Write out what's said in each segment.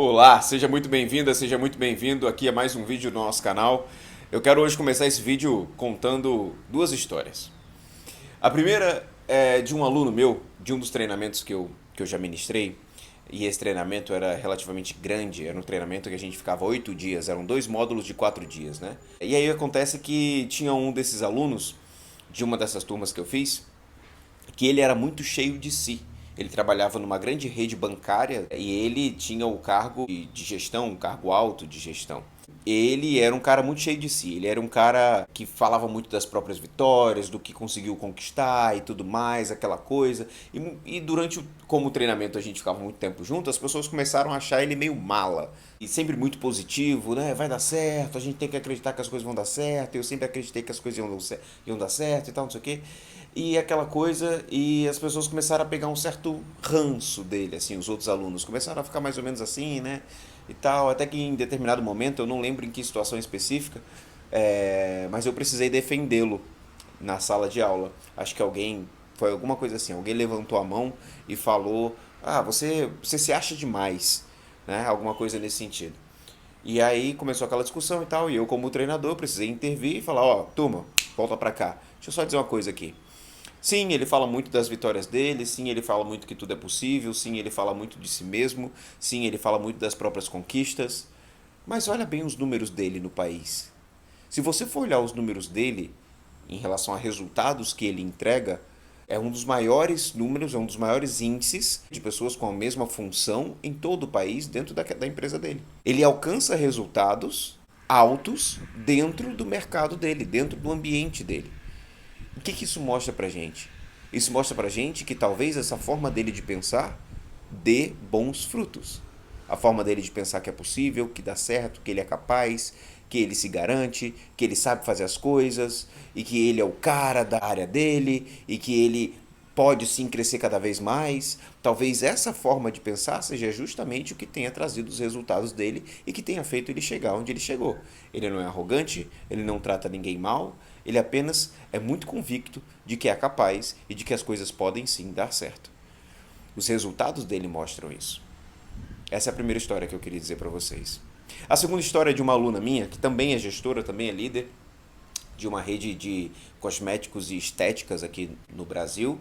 Olá, seja muito bem-vinda, seja muito bem-vindo aqui a mais um vídeo do nosso canal. Eu quero hoje começar esse vídeo contando duas histórias. A primeira é de um aluno meu, de um dos treinamentos que eu já ministrei, e esse treinamento era relativamente grande, era um treinamento que a gente ficava 8 dias, eram 2 módulos de 4 dias, né? E aí acontece que tinha um desses alunos, de uma dessas turmas que eu fiz, que ele era muito cheio de si. Ele trabalhava numa grande rede bancária e ele tinha o cargo de gestão, um cargo alto de gestão. Ele era um cara muito cheio de si. Ele era um cara que falava muito das próprias vitórias, do que conseguiu conquistar e tudo mais, aquela coisa. E durante, como treinamento a gente ficava muito tempo junto, as pessoas começaram a achar ele meio mala. E sempre muito positivo, né? Vai dar certo, a gente tem que acreditar que as coisas vão dar certo. Eu sempre acreditei que as coisas iam dar certo e tal, não sei o quê. E aquela coisa, e as pessoas começaram a pegar um certo ranço dele, assim, os outros alunos começaram a ficar mais ou menos assim, né, e tal, até que em determinado momento, eu não lembro em que situação específica, mas eu precisei defendê-lo na sala de aula. Acho que alguém, foi alguma coisa assim, alguém levantou a mão e falou, você se acha demais, né, alguma coisa nesse sentido. E aí começou aquela discussão e tal, e eu como treinador precisei intervir e falar, ó, turma, volta pra cá. Deixa eu só dizer uma coisa aqui. Sim, ele fala muito das vitórias dele, sim, ele fala muito que tudo é possível, sim, ele fala muito de si mesmo, sim, ele fala muito das próprias conquistas. Mas olha bem os números dele no país. Se você for olhar os números dele em relação a resultados que ele entrega, é um dos maiores números, é um dos maiores índices de pessoas com a mesma função em todo o país dentro da empresa dele. Ele alcança resultados altos dentro do mercado dele, dentro do ambiente dele. O que isso mostra pra gente? Isso mostra pra gente que talvez essa forma dele de pensar dê bons frutos. A forma dele de pensar que é possível, que dá certo, que ele é capaz, que ele se garante, que ele sabe fazer as coisas e que ele é o cara da área dele e que ele pode sim crescer cada vez mais. Talvez essa forma de pensar seja justamente o que tenha trazido os resultados dele e que tenha feito ele chegar onde ele chegou. Ele não é arrogante, ele não trata ninguém mal, ele apenas é muito convicto de que é capaz e de que as coisas podem sim dar certo. Os resultados dele mostram isso. Essa é a primeira história que eu queria dizer para vocês. A segunda história é de uma aluna minha, que também é gestora, também é líder de uma rede de cosméticos e estéticas aqui no Brasil.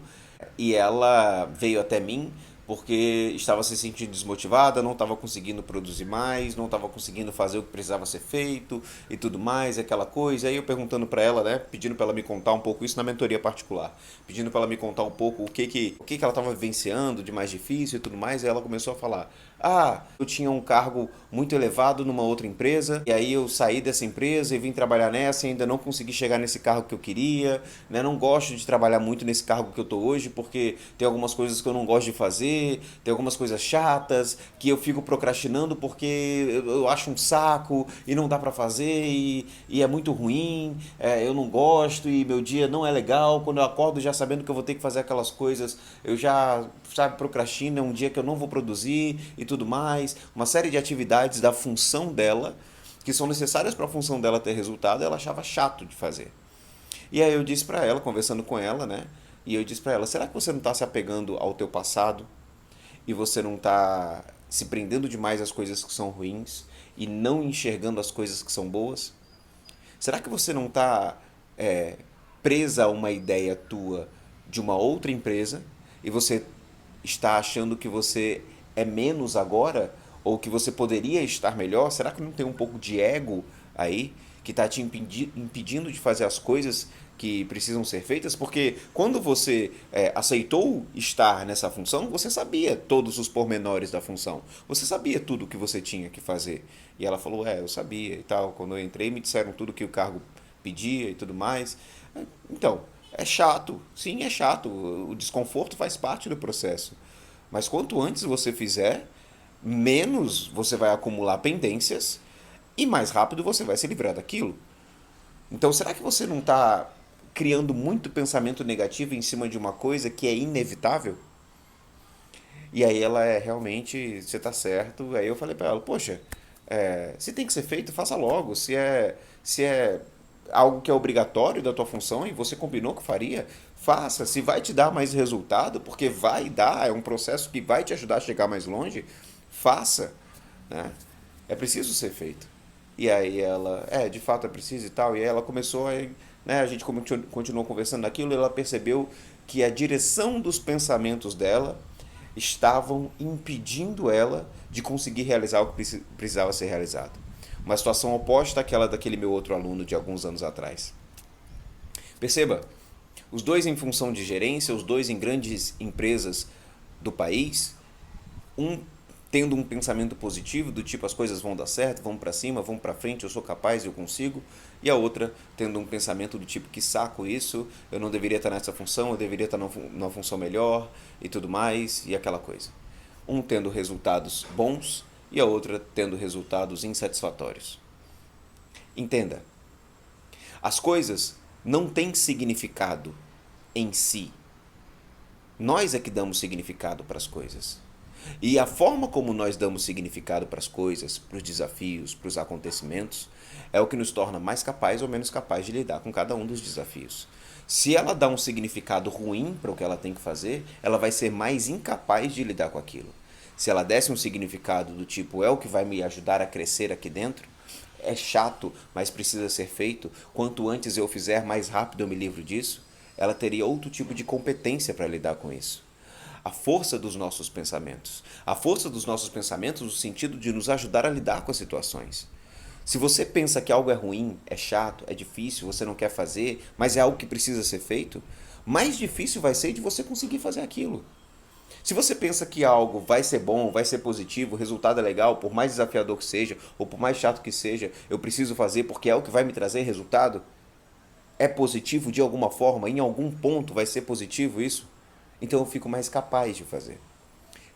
E ela veio até mim porque estava se sentindo desmotivada, não estava conseguindo produzir mais, não estava conseguindo fazer o que precisava ser feito e tudo mais, aquela coisa. Aí eu perguntando para ela, né, pedindo para ela me contar um pouco isso na mentoria particular, pedindo para ela me contar um pouco o que ela estava vivenciando de mais difícil e tudo mais, e ela começou a falar: "Ah, eu tinha um cargo muito elevado numa outra empresa, e aí eu saí dessa empresa e vim trabalhar nessa e ainda não consegui chegar nesse cargo que eu queria, né? Não gosto de trabalhar muito nesse cargo que eu tô hoje, porque tem algumas coisas que eu não gosto de fazer, tem algumas coisas chatas que eu fico procrastinando porque eu acho um saco e não dá pra fazer e é muito ruim, eu não gosto e meu dia não é legal. Quando eu acordo já sabendo que eu vou ter que fazer aquelas coisas, eu já, sabe, procrastino, é um dia que eu não vou produzir e tudo mais. Uma série de atividades da função dela que são necessárias para a função dela ter resultado, ela achava chato de fazer. E aí eu disse para ela, conversando com ela, né? E eu disse para ela: será que você não está se apegando ao teu passado e você não está se prendendo demais às coisas que são ruins e não enxergando as coisas que são boas? Será que você não está presa a uma ideia tua de uma outra empresa e você está achando que você é menos agora ou que você poderia estar melhor? Será que não tem um pouco de ego aí que está te impedindo de fazer as coisas que precisam ser feitas? Porque quando você aceitou estar nessa função, você sabia todos os pormenores da função. Você sabia tudo o que você tinha que fazer. E ela falou: eu sabia e tal. Quando eu entrei, me disseram tudo que o cargo pedia e tudo mais. Então, é chato. Sim, é chato. O desconforto faz parte do processo. Mas quanto antes você fizer, menos você vai acumular pendências e mais rápido você vai se livrar daquilo. Então, será que você não está criando muito pensamento negativo em cima de uma coisa que é inevitável? E aí ela realmente, você tá certo. Aí eu falei pra ela: poxa, se tem que ser feito, faça logo. Se é algo que é obrigatório da tua função e você combinou que faria, faça. Se vai te dar mais resultado, porque vai dar, é um processo que vai te ajudar a chegar mais longe, faça. né? É preciso ser feito. E aí ela, de fato é preciso e tal. E aí ela começou a, né, a gente continuou conversando daquilo e ela percebeu que a direção dos pensamentos dela estavam impedindo ela de conseguir realizar o que precisava ser realizado. Uma situação oposta àquela daquele meu outro aluno de alguns anos atrás. Perceba, os dois em função de gerência, os dois em grandes empresas do país, um tendo um pensamento positivo do tipo as coisas vão dar certo, vão para cima, vão para frente, eu sou capaz, eu consigo, e a outra tendo um pensamento do tipo que saco isso, eu não deveria estar nessa função, eu deveria estar numa função melhor e tudo mais, e aquela coisa. Um tendo resultados bons e a outra tendo resultados insatisfatórios. Entenda, as coisas não têm significado em si. Nós é que damos significado para as coisas. E a forma como nós damos significado para as coisas, para os desafios, para os acontecimentos, é o que nos torna mais capaz ou menos capaz de lidar com cada um dos desafios. Se ela dá um significado ruim para o que ela tem que fazer, ela vai ser mais incapaz de lidar com aquilo. Se ela desse um significado do tipo é o que vai me ajudar a crescer aqui dentro, é chato, mas precisa ser feito, quanto antes eu fizer, mais rápido eu me livro disso, ela teria outro tipo de competência para lidar com isso. A força dos nossos pensamentos. A força dos nossos pensamentos no sentido de nos ajudar a lidar com as situações. Se você pensa que algo é ruim, é chato, é difícil, você não quer fazer, mas é algo que precisa ser feito, mais difícil vai ser de você conseguir fazer aquilo. Se você pensa que algo vai ser bom, vai ser positivo, o resultado é legal, por mais desafiador que seja, ou por mais chato que seja, eu preciso fazer porque é o que vai me trazer resultado, é positivo de alguma forma, em algum ponto vai ser positivo isso, então eu fico mais capaz de fazer.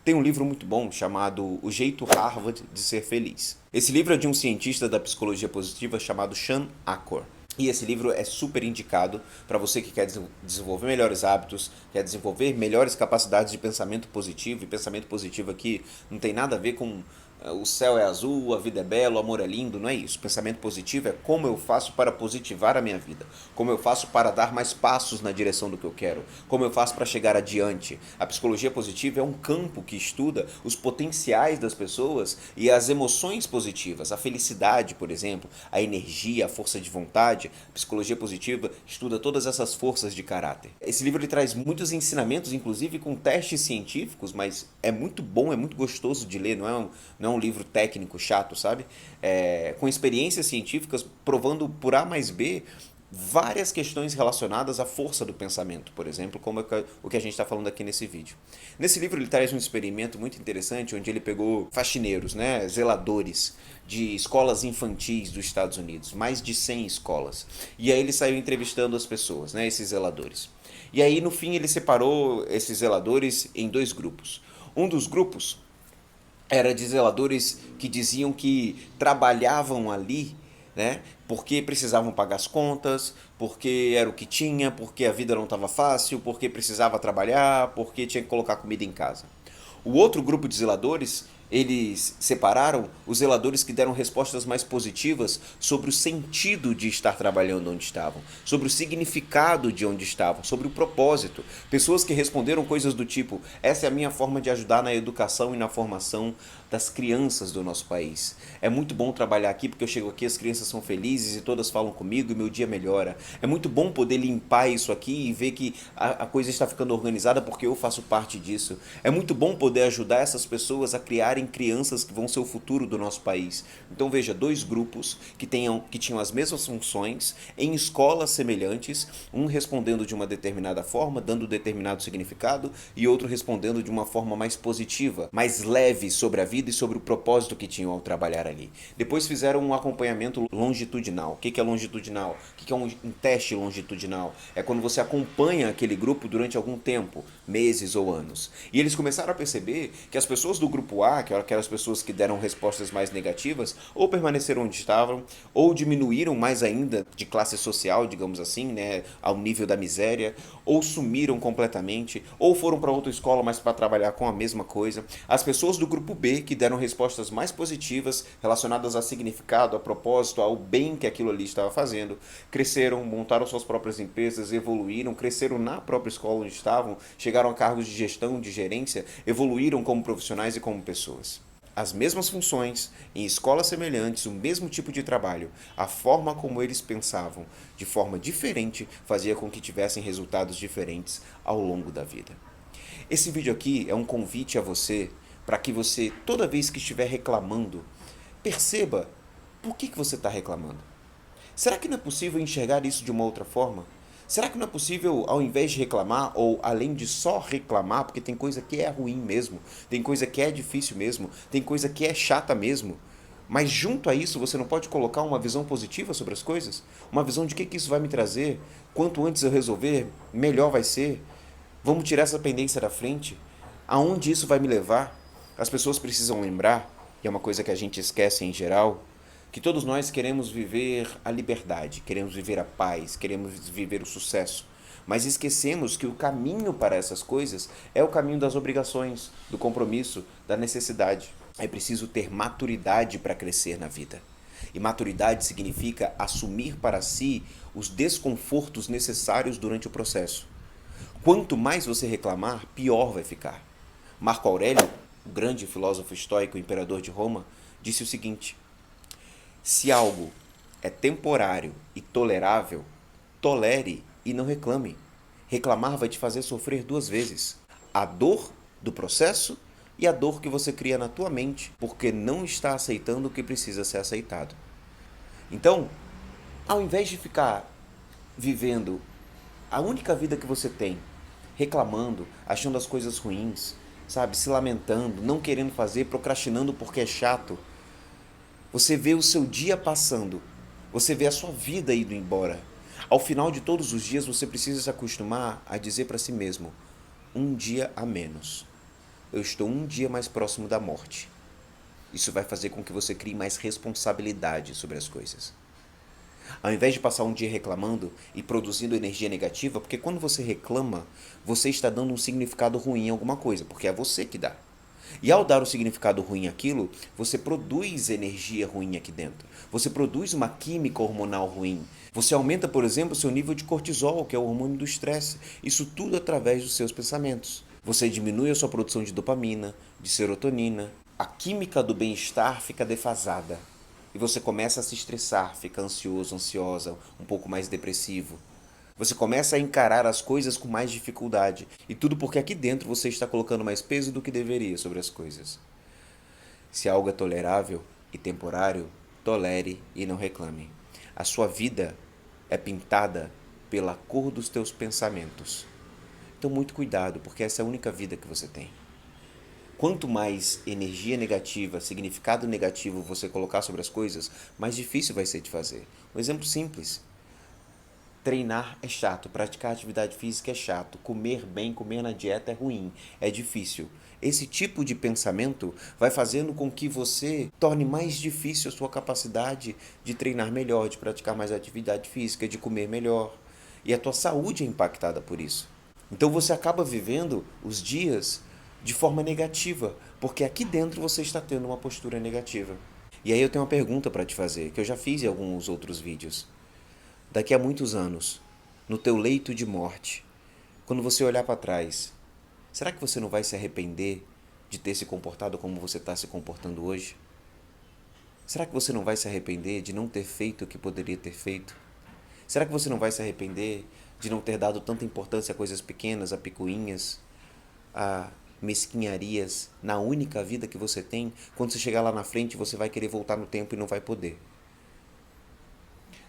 Tem um livro muito bom chamado O Jeito Harvard de Ser Feliz. Esse livro é de um cientista da psicologia positiva chamado Sean Achor. E esse livro é super indicado para você que quer desenvolver melhores hábitos, quer desenvolver melhores capacidades de pensamento positivo. E pensamento positivo aqui não tem nada a ver com o céu é azul, a vida é bela, o amor é lindo, não é isso. Pensamento positivo é como eu faço para positivar a minha vida, como eu faço para dar mais passos na direção do que eu quero, como eu faço para chegar adiante. A psicologia positiva é um campo que estuda os potenciais das pessoas e as emoções positivas, a felicidade, por exemplo, a energia, a força de vontade. A psicologia positiva estuda todas essas forças de caráter. Esse livro ele traz muitos ensinamentos, inclusive com testes científicos, mas é muito bom, é muito gostoso de ler, não é um livro técnico chato, sabe? Com experiências científicas provando por A mais B várias questões relacionadas à força do pensamento, por exemplo, como é o que a gente está falando aqui nesse vídeo. Nesse livro ele traz um experimento muito interessante onde ele pegou faxineiros, né, zeladores de escolas infantis dos Estados Unidos, mais de 100 escolas. E aí ele saiu entrevistando as pessoas, né, esses zeladores. E aí no fim ele separou esses zeladores em dois grupos. Um dos grupos era de zeladores que diziam que trabalhavam ali, né, porque precisavam pagar as contas, porque era o que tinha, porque a vida não estava fácil, porque precisava trabalhar, porque tinha que colocar comida em casa. O outro grupo de zeladores, eles separaram os zeladores que deram respostas mais positivas sobre o sentido de estar trabalhando onde estavam, sobre o significado de onde estavam, sobre o propósito. Pessoas que responderam coisas do tipo: essa é a minha forma de ajudar na educação e na formação das crianças do nosso país. É muito bom trabalhar aqui porque eu chego aqui, as crianças são felizes e todas falam comigo e meu dia melhora. É muito bom poder limpar isso aqui e ver que a coisa está ficando organizada porque eu faço parte disso. É muito bom poder ajudar essas pessoas a criarem crianças que vão ser o futuro do nosso país. Então veja, dois grupos que tinham as mesmas funções em escolas semelhantes, um respondendo de uma determinada forma, dando determinado significado, e outro respondendo de uma forma mais positiva, mais leve sobre a vida e sobre o propósito que tinham ao trabalhar ali. Depois fizeram um acompanhamento longitudinal. O que é longitudinal? O que é um teste longitudinal? É quando você acompanha aquele grupo durante algum tempo, meses ou anos. E eles começaram a perceber que as pessoas do grupo A, que eram aquelas pessoas que deram respostas mais negativas, ou permaneceram onde estavam, ou diminuíram mais ainda de classe social, digamos assim, né, ao nível da miséria, ou sumiram completamente, ou foram para outra escola, mas para trabalhar com a mesma coisa. As pessoas do grupo B, que deram respostas mais positivas, relacionadas a significado, a propósito, ao bem que aquilo ali estava fazendo, cresceram, montaram suas próprias empresas, evoluíram, cresceram na própria escola onde estavam, chegaram a cargos de gestão, de gerência, evoluíram como profissionais e como pessoas. as mesmas funções, em escolas semelhantes, o mesmo tipo de trabalho, a forma como eles pensavam de forma diferente fazia com que tivessem resultados diferentes ao longo da vida. Esse vídeo aqui é um convite a você para que você, toda vez que estiver reclamando, perceba por que você está reclamando. Será que não é possível enxergar isso de uma outra forma? Será que não é possível, ao invés de reclamar, ou além de só reclamar, porque tem coisa que é ruim mesmo, tem coisa que é difícil mesmo, tem coisa que é chata mesmo, mas junto a isso você não pode colocar uma visão positiva sobre as coisas? Uma visão de que isso vai me trazer? Quanto antes eu resolver, melhor vai ser? Vamos tirar essa pendência da frente? Aonde isso vai me levar? As pessoas precisam lembrar, e é uma coisa que a gente esquece em geral, que todos nós queremos viver a liberdade, queremos viver a paz, queremos viver o sucesso. Mas esquecemos que o caminho para essas coisas é o caminho das obrigações, do compromisso, da necessidade. É preciso ter maturidade para crescer na vida. E maturidade significa assumir para si os desconfortos necessários durante o processo. Quanto mais você reclamar, pior vai ficar. Marco Aurélio, o grande filósofo estoico e imperador de Roma, disse o seguinte: se algo é temporário e tolerável, tolere e não reclame. Reclamar vai te fazer sofrer duas vezes: a dor do processo e a dor que você cria na tua mente porque não está aceitando o que precisa ser aceitado. Então, ao invés de ficar vivendo a única vida que você tem, reclamando, achando as coisas ruins, sabe, se lamentando, não querendo fazer, procrastinando porque é chato, você vê o seu dia passando, você vê a sua vida indo embora. Ao final de todos os dias, você precisa se acostumar a dizer para si mesmo: um dia a menos. Eu estou um dia mais próximo da morte. Isso vai fazer com que você crie mais responsabilidade sobre as coisas. Ao invés de passar um dia reclamando e produzindo energia negativa, porque quando você reclama, você está dando um significado ruim a alguma coisa, porque é você que dá. E ao dar o significado ruim àquilo, você produz energia ruim aqui dentro. Você produz uma química hormonal ruim. Você aumenta, por exemplo, o seu nível de cortisol, que é o hormônio do estresse. Isso tudo através dos seus pensamentos. Você diminui a sua produção de dopamina, de serotonina. A química do bem-estar fica defasada. E você começa a se estressar, fica ansioso, ansiosa, um pouco mais depressivo. Você começa a encarar as coisas com mais dificuldade. E tudo porque aqui dentro você está colocando mais peso do que deveria sobre as coisas. Se algo é tolerável e temporário, tolere e não reclame. A sua vida é pintada pela cor dos teus pensamentos. Então muito cuidado, porque essa é a única vida que você tem. Quanto mais energia negativa, significado negativo você colocar sobre as coisas, mais difícil vai ser de fazer. Um exemplo simples: treinar é chato, praticar atividade física é chato, comer bem, comer na dieta é ruim, é difícil. Esse tipo de pensamento vai fazendo com que você torne mais difícil a sua capacidade de treinar melhor, de praticar mais atividade física, de comer melhor. E a tua saúde é impactada por isso. Então você acaba vivendo os dias de forma negativa, porque aqui dentro você está tendo uma postura negativa. E aí eu tenho uma pergunta para te fazer, que eu já fiz em alguns outros vídeos. Daqui a muitos anos, no teu leito de morte, quando você olhar para trás, será que você não vai se arrepender de ter se comportado como você está se comportando hoje? Será que você não vai se arrepender de não ter feito o que poderia ter feito? Será que você não vai se arrepender de não ter dado tanta importância a coisas pequenas, a picuinhas, a mesquinharias na única vida que você tem? Quando você chegar lá na frente, você vai querer voltar no tempo e não vai poder.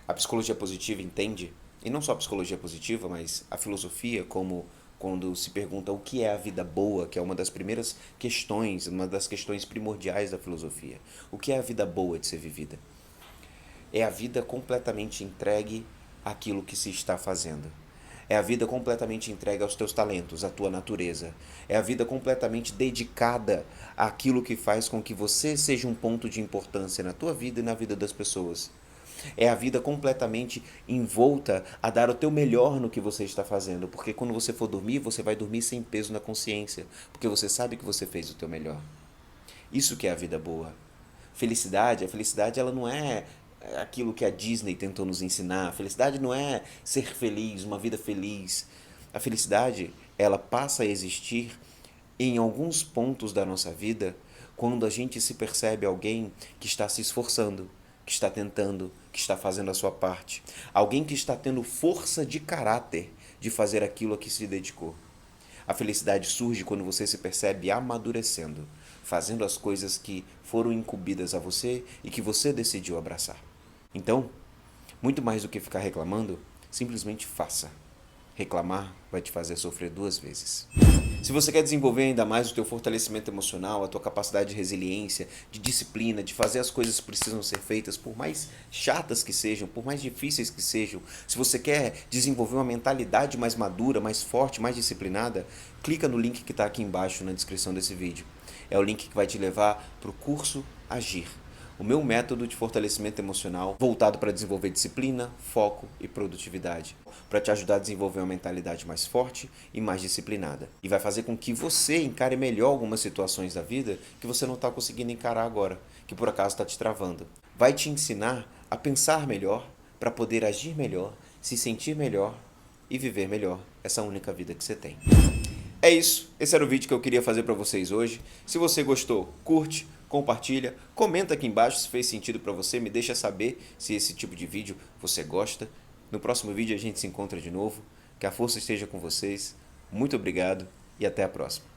A psicologia positiva entende, e não só a psicologia positiva, mas a filosofia, como quando se pergunta o que é a vida boa, que é uma das primeiras questões, uma das questões primordiais da filosofia. O que é a vida boa de ser vivida? É a vida completamente entregue àquilo que se está fazendo. É a vida completamente entregue aos teus talentos, à tua natureza. É a vida completamente dedicada àquilo que faz com que você seja um ponto de importância na tua vida e na vida das pessoas. É a vida completamente envolta a dar o teu melhor no que você está fazendo, porque quando você for dormir, você vai dormir sem peso na consciência, porque você sabe que você fez o teu melhor. Isso que é a vida boa. A felicidade ela não é aquilo que a Disney tentou nos ensinar. A felicidade não é ser feliz, uma vida feliz. A felicidade, ela passa a existir em alguns pontos da nossa vida quando a gente se percebe alguém que está se esforçando, que está tentando, que está fazendo a sua parte. Alguém que está tendo força de caráter de fazer aquilo a que se dedicou. A felicidade surge quando você se percebe amadurecendo, fazendo as coisas que foram incumbidas a você e que você decidiu abraçar. Então, muito mais do que ficar reclamando, simplesmente faça. Reclamar vai te fazer sofrer 2 vezes. Se você quer desenvolver ainda mais o teu fortalecimento emocional, a tua capacidade de resiliência, de disciplina, de fazer as coisas que precisam ser feitas, por mais chatas que sejam, por mais difíceis que sejam, se você quer desenvolver uma mentalidade mais madura, mais forte, mais disciplinada, clica no link que está aqui embaixo na descrição desse vídeo. É o link que vai te levar para o curso Agir, o meu método de fortalecimento emocional voltado para desenvolver disciplina, foco e produtividade, para te ajudar a desenvolver uma mentalidade mais forte e mais disciplinada. E vai fazer com que você encare melhor algumas situações da vida que você não está conseguindo encarar agora, que por acaso está te travando. Vai te ensinar a pensar melhor para poder agir melhor, se sentir melhor e viver melhor essa única vida que você tem. É isso, esse era o vídeo que eu queria fazer para vocês hoje. Se você gostou, curte, compartilha, comenta aqui embaixo se fez sentido para você, me deixa saber se esse tipo de vídeo você gosta. No próximo vídeo a gente se encontra de novo. Que a força esteja com vocês. Muito obrigado e até a próxima.